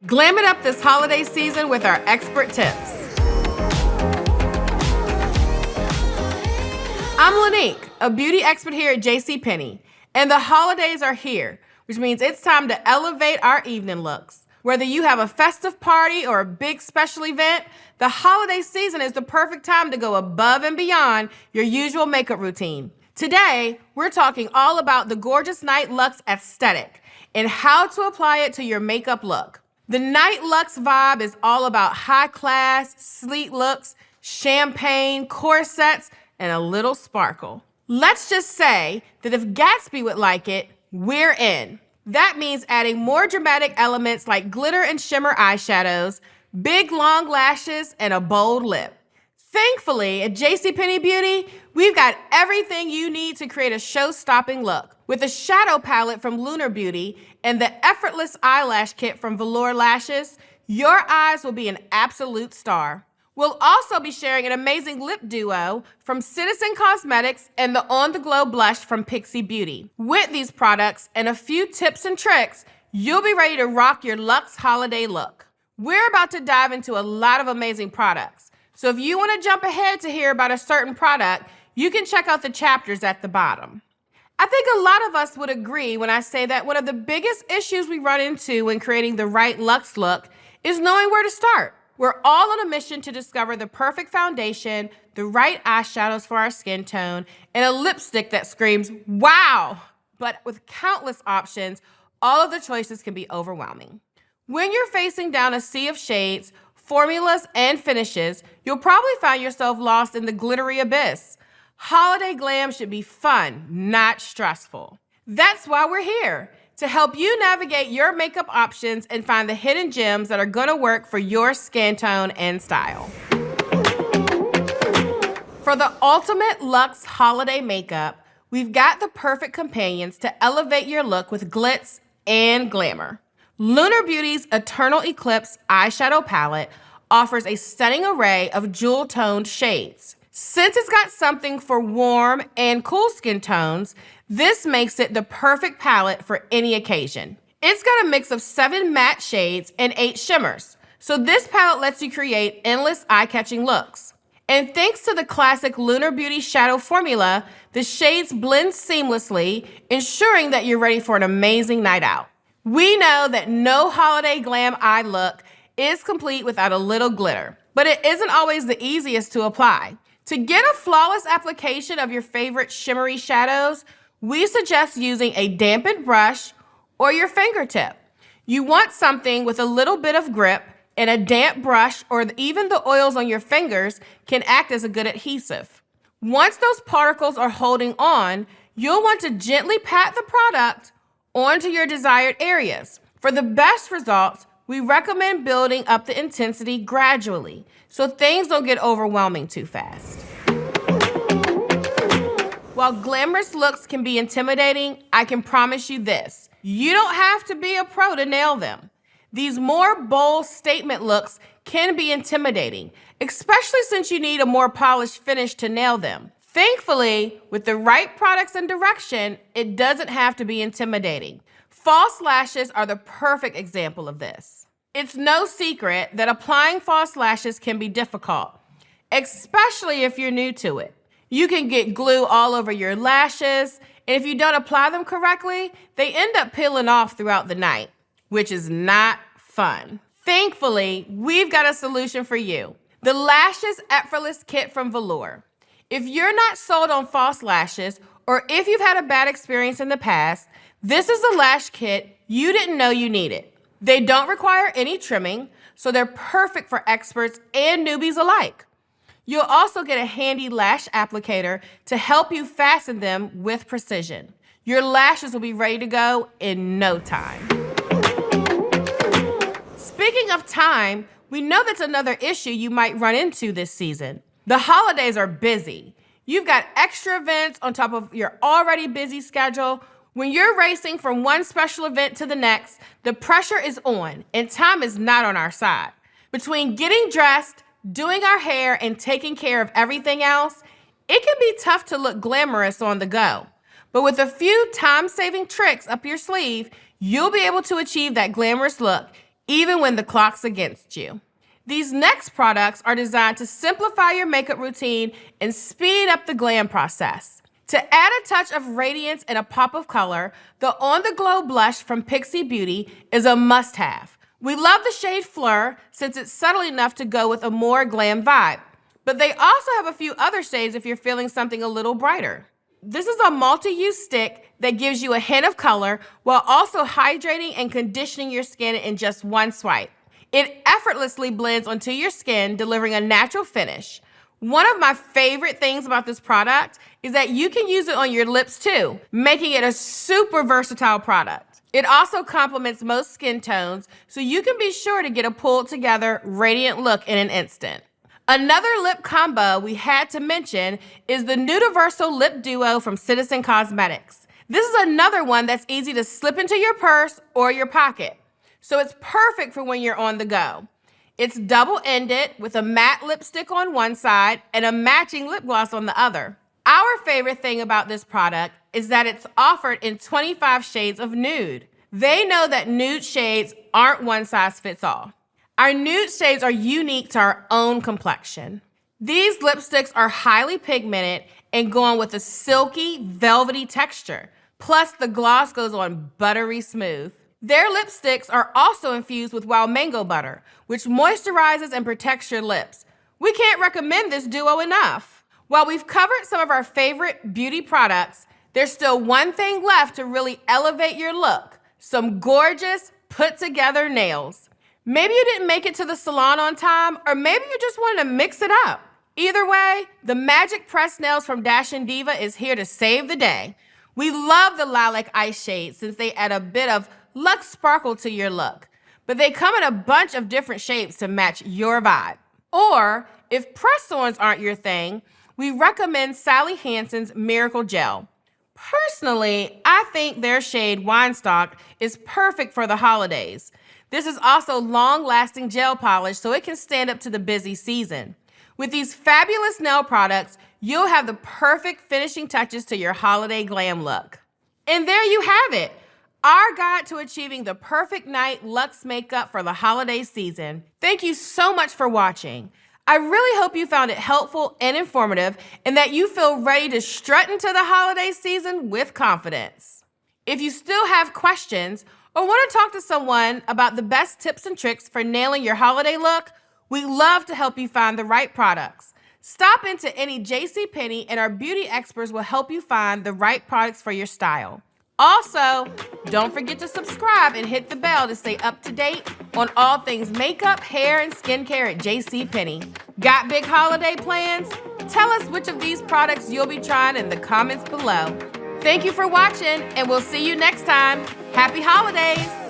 Glam it up this holiday season with our expert tips. I'm Lanique, a beauty expert here at JCPenney, and the holidays are here, which means it's time to elevate our evening looks. Whether you have a festive party or a big special event, the holiday season is the perfect time to go above and beyond your usual makeup routine. Today, we're talking all about the Gorgeous Night Luxe aesthetic and how to apply it to your makeup look. The Night Luxe vibe is all about high class, sleek looks, champagne, corsets, and a little sparkle. Let's just say that if Gatsby would like it, we're in. That means adding more dramatic elements like glitter and shimmer eyeshadows, big long lashes, and a bold lip. Thankfully, at JCPenney Beauty, we've got everything you need to create a show-stopping look. With a shadow palette from Lunar Beauty and the effortless eyelash kit from Velour Lashes, your eyes will be an absolute star. We'll also be sharing an amazing lip duo from Citizen Cosmetics and the On The Glow blush from Pixie Beauty. With these products and a few tips and tricks, you'll be ready to rock your luxe holiday look. We're about to dive into a lot of amazing products. So if you want to jump ahead to hear about a certain product, you can check out the chapters at the bottom. I think a lot of us would agree when I say that one of the biggest issues we run into when creating the right luxe look is knowing where to start. We're all on a mission to discover the perfect foundation, the right eyeshadows for our skin tone, and a lipstick that screams, wow! But with countless options, all of the choices can be overwhelming. When you're facing down a sea of shades, formulas, and finishes, you'll probably find yourself lost in the glittery abyss. Holiday glam should be fun, not stressful. That's why we're here, to help you navigate your makeup options and find the hidden gems that are gonna work for your skin tone and style. For the ultimate luxe holiday makeup, we've got the perfect companions to elevate your look with glitz and glamour. Lunar Beauty's Eternal Eclipse eyeshadow palette offers a stunning array of jewel-toned shades. Since it's got something for warm and cool skin tones, this makes it the perfect palette for any occasion. It's got a mix of 7 matte shades and 8 shimmers, so this palette lets you create endless eye-catching looks. And thanks to the classic Lunar Beauty shadow formula, the shades blend seamlessly, ensuring that you're ready for an amazing night out. We know that no holiday glam eye look is complete without a little glitter, but it isn't always the easiest to apply. To get a flawless application of your favorite shimmery shadows, we suggest using a dampened brush or your fingertip. You want something with a little bit of grip, and a damp brush or even the oils on your fingers can act as a good adhesive. Once those particles are holding on, you'll want to gently pat the product onto your desired areas. For the best results, we recommend building up the intensity gradually so things don't get overwhelming too fast. While glamorous looks can be intimidating, I can promise you this: you don't have to be a pro to nail them. These more bold statement looks can be intimidating, especially since you need a more polished finish to nail them. Thankfully, with the right products and direction, it doesn't have to be intimidating. False lashes are the perfect example of this. It's no secret that applying false lashes can be difficult, especially if you're new to it. You can get glue all over your lashes, and if you don't apply them correctly, they end up peeling off throughout the night, which is not fun. Thankfully, we've got a solution for you: the Lashes Effortless Kit from Velour. If you're not sold on false lashes, or if you've had a bad experience in the past, this is a lash kit you didn't know you needed. They don't require any trimming, so they're perfect for experts and newbies alike. You'll also get a handy lash applicator to help you fasten them with precision. Your lashes will be ready to go in no time. Speaking of time, we know that's another issue you might run into this season. The holidays are busy. You've got extra events on top of your already busy schedule. When you're racing from one special event to the next, the pressure is on and time is not on our side. Between getting dressed, doing our hair, and taking care of everything else, it can be tough to look glamorous on the go. But with a few time-saving tricks up your sleeve, you'll be able to achieve that glamorous look, even when the clock's against you. These next products are designed to simplify your makeup routine and speed up the glam process. To add a touch of radiance and a pop of color, the On The Glow blush from Pixi Beauty is a must-have. We love the shade Fleur since it's subtle enough to go with a more glam vibe. But they also have a few other shades if you're feeling something a little brighter. This is a multi-use stick that gives you a hint of color while also hydrating and conditioning your skin in just one swipe. It effortlessly blends onto your skin, delivering a natural finish. One of my favorite things about this product is that you can use it on your lips too, making it a super versatile product. It also complements most skin tones, so you can be sure to get a pulled together, radiant look in an instant. Another lip combo we had to mention is the Nudiversal Lip Duo from Citizen Cosmetics. This is another one that's easy to slip into your purse or your pocket, so it's perfect for when you're on the go. It's double-ended with a matte lipstick on one side and a matching lip gloss on the other. Our favorite thing about this product is that it's offered in 25 shades of nude. They know that nude shades aren't one size fits all. Our nude shades are unique to our own complexion. These lipsticks are highly pigmented and go on with a silky, velvety texture. Plus, the gloss goes on buttery smooth. Their lipsticks are also infused with wild mango butter, which moisturizes and protects your lips. We can't recommend this duo enough. While we've covered some of our favorite beauty products, there's still one thing left to really elevate your look: some gorgeous, put-together nails. Maybe you didn't make it to the salon on time, or maybe you just wanted to mix it up. Either way, the Magic Press Nails from Dash and Diva is here to save the day. We love the Lilac Ice shade since they add a bit of luxe sparkle to your look, but they come in a bunch of different shapes to match your vibe. Or, if press-ons aren't your thing, we recommend Sally Hansen's Miracle Gel. Personally, I think their shade Winestock is perfect for the holidays. This is also long-lasting gel polish, so it can stand up to the busy season. With these fabulous nail products, you'll have the perfect finishing touches to your holiday glam look. And there you have it, our guide to achieving the perfect night luxe makeup for the holiday season. Thank you so much for watching. I really hope you found it helpful and informative, and that you feel ready to strut into the holiday season with confidence. If you still have questions or want to talk to someone about the best tips and tricks for nailing your holiday look, we'd love to help you find the right products. Stop into any JCPenney and our beauty experts will help you find the right products for your style. Also, don't forget to subscribe and hit the bell to stay up to date on all things makeup, hair, and skincare at JCPenney. Got big holiday plans? Tell us which of these products you'll be trying in the comments below. Thank you for watching, and we'll see you next time. Happy holidays!